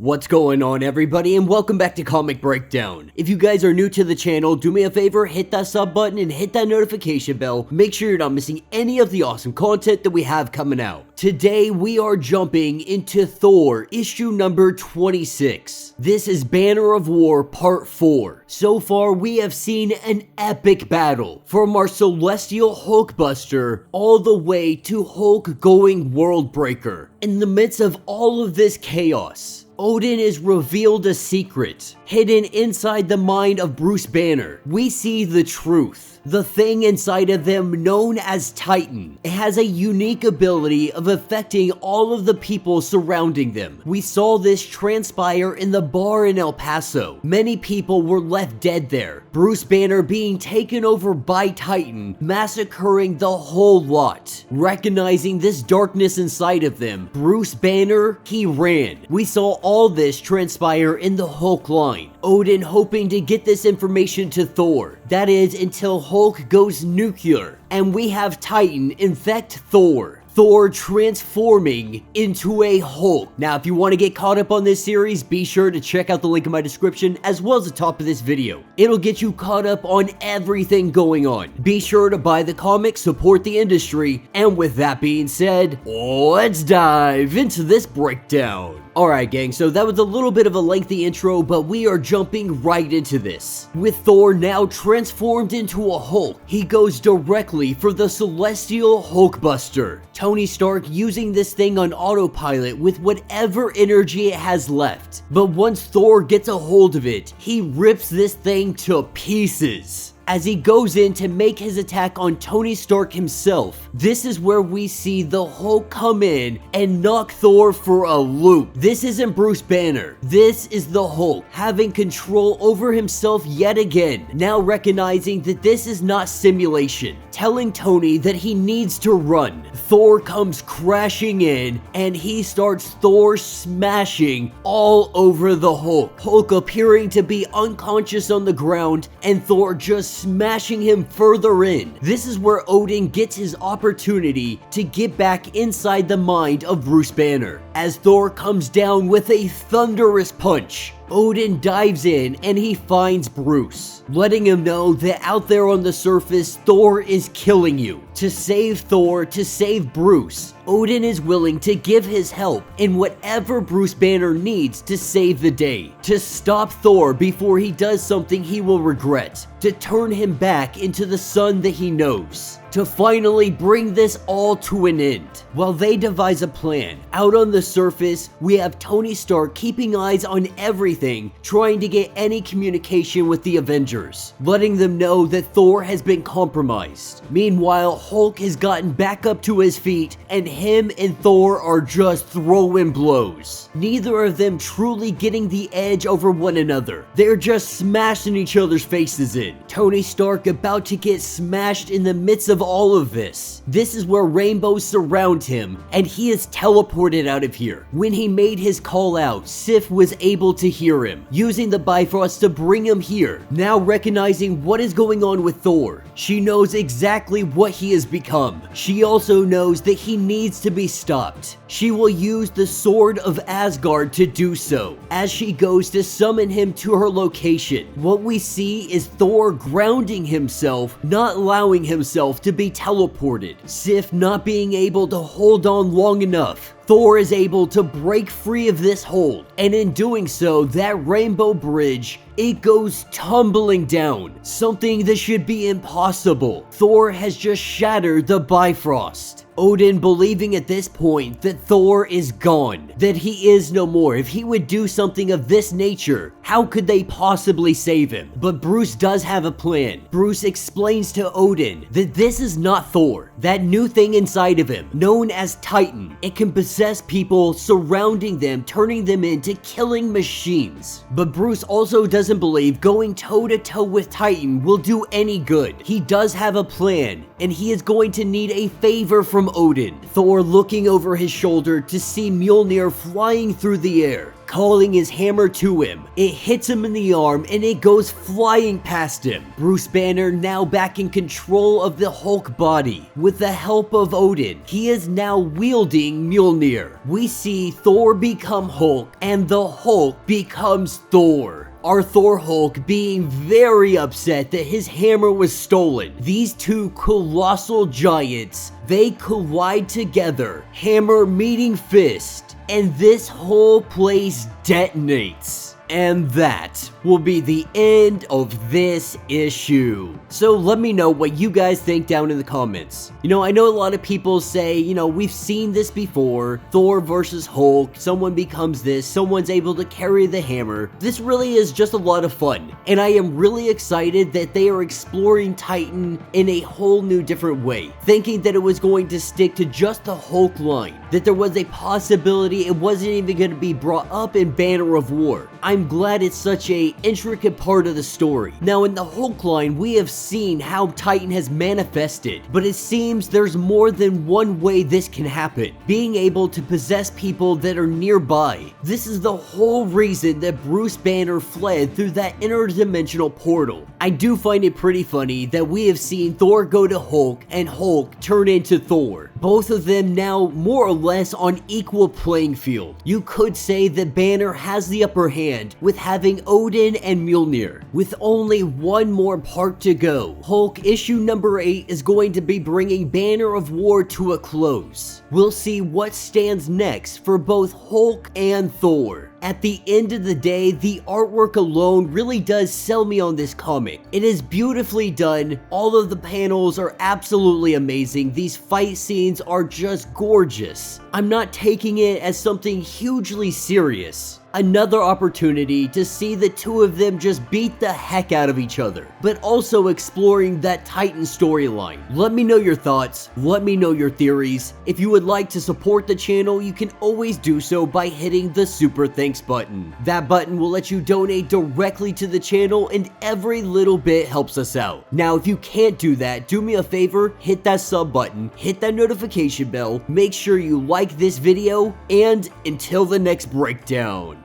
What's going on, everybody, and welcome back to Comic Breakdown. If you guys are new to the channel, do me a favor, hit that sub button and hit that notification bell. Make sure you're not missing any of the awesome content that we have coming out. Today, we are jumping into Thor, issue number 26. This is Banner of War Part 4. So far, we have seen an epic battle, from our celestial Hulkbuster all the way to Hulk going Worldbreaker. In the midst of all of this chaos, Odin is revealed a secret, hidden inside the mind of Bruce Banner. We see the truth, the thing inside of them known as Titan. It has a unique ability of affecting all of the people surrounding them. We saw this transpire in the bar in El Paso. Many people were left dead there, Bruce Banner being taken over by Titan, massacring the whole lot. Recognizing this darkness inside of them, Bruce Banner, he ran. We saw all this transpire in the Hulk line. Odin hoping to get this information to Thor. That is until Hulk goes nuclear and we have Titan infect Thor. Thor transforming into a Hulk. Now, if you want to get caught up on this series, be sure to check out the link in my description as well as the top of this video. It'll get you caught up on everything going on. Be sure to buy the comic, support the industry, and with that being said, let's dive into this breakdown. Alright gang, so that was a little bit of a lengthy intro, but we are jumping right into this. With Thor now transformed into a Hulk, he goes directly for the celestial Hulkbuster. Tony Stark using this thing on autopilot with whatever energy it has left. But once Thor gets a hold of it, he rips this thing to pieces. As he goes in to make his attack on Tony Stark himself, this is where we see the Hulk come in and knock Thor for a loop. This isn't Bruce Banner. This is the Hulk, having control over himself yet again, now recognizing that this is not simulation, telling Tony that he needs to run. Thor comes crashing in, and he starts Thor smashing all over the Hulk. Hulk appearing to be unconscious on the ground, and Thor just smashing him further in. This is where Odin gets his opportunity to get back inside the mind of Bruce Banner. As Thor comes down with a thunderous punch, Odin dives in and he finds Bruce, letting him know that out there on the surface, Thor is killing you. To save Thor, to save Bruce, Odin is willing to give his help in whatever Bruce Banner needs to save the day, to stop Thor before he does something he will regret, to turn him back into the son that he knows, to finally bring this all to an end. While they devise a plan, out on the surface, we have Tony Stark keeping eyes on everything, trying to get any communication with the Avengers, letting them know that Thor has been compromised. Meanwhile, Hulk has gotten back up to his feet, and him and Thor are just throwing blows. Neither of them truly getting the edge over one another. They're just smashing each other's faces in. Tony Stark about to get smashed in the midst of all of this. This is where rainbows surround him, and he is teleported out of here. When he made his call out, Sif was able to hear him, using the Bifrost to bring him here. Now recognizing what is going on with Thor, she knows exactly what he has become. She also knows that he needs to be stopped. She will use the Sword of Asgard to do so. As she goes to summon him to her location, what we see is Thor grounding himself, not allowing himself to be teleported. Sif not being able to hold on long enough. Thor is able to break free of this hold, and in doing so, that rainbow bridge, it goes tumbling down, something that should be impossible. Thor has just shattered the Bifrost. Odin believing at this point that Thor is gone, that he is no more. If he would do something of this nature, how could they possibly save him? But Bruce does have a plan. Bruce explains to Odin that this is not Thor. That new thing inside of him, known as Titan, it can possess people surrounding them, turning them into killing machines. But Bruce also doesn't believe going toe-to-toe with Titan will do any good. He does have a plan, and he is going to need a favor from Odin. Thor looking over his shoulder to see Mjolnir flying through the air, calling his hammer to him. It hits him in the arm and it goes flying past him. Bruce Banner now back in control of the Hulk body. With the help of Odin, he is now wielding Mjolnir. We see Thor become Hulk and the Hulk becomes Thor. Our Thor Hulk being very upset that his hammer was stolen. These two colossal giants, they collide together, hammer meeting fist, and this whole place detonates. And that will be the end of this issue. So let me know what you guys think down in the comments. I know a lot of people say, we've seen this before. Thor versus Hulk, someone becomes this, someone's able to carry the hammer. This really is just a lot of fun. And I am really excited that they are exploring Titan in a whole new different way. Thinking that it was going to stick to just the Hulk line. That there was a possibility it wasn't even going to be brought up in Banner of War. I'm glad it's such a intricate part of the story. Now in the Hulk line, we have seen how Titan has manifested, but it seems there's more than one way this can happen. Being able to possess people that are nearby. This is the whole reason that Bruce Banner fled through that interdimensional portal. I do find it pretty funny that we have seen Thor go to Hulk and Hulk turn into Thor. Both of them now more or less on equal playing field. You could say that Banner has the upper hand with having Odin and Mjolnir. With only one more part to go, Hulk issue number 8 is going to be bringing Banner of War to a close. We'll see what stands next for both Hulk and Thor. At the end of the day, the artwork alone really does sell me on this comic. It is beautifully done. All of the panels are absolutely amazing. These fight scenes are just gorgeous. I'm not taking it as something hugely serious. Another opportunity to see the two of them just beat the heck out of each other, but also exploring that Titan storyline. Let me know your thoughts, let me know your theories. If you would like to support the channel, you can always do so by hitting the super thanks button. That button will let you donate directly to the channel and every little bit helps us out. Now if you can't do that, do me a favor, hit that sub button, hit that notification bell, make sure you like this video, and until the next breakdown.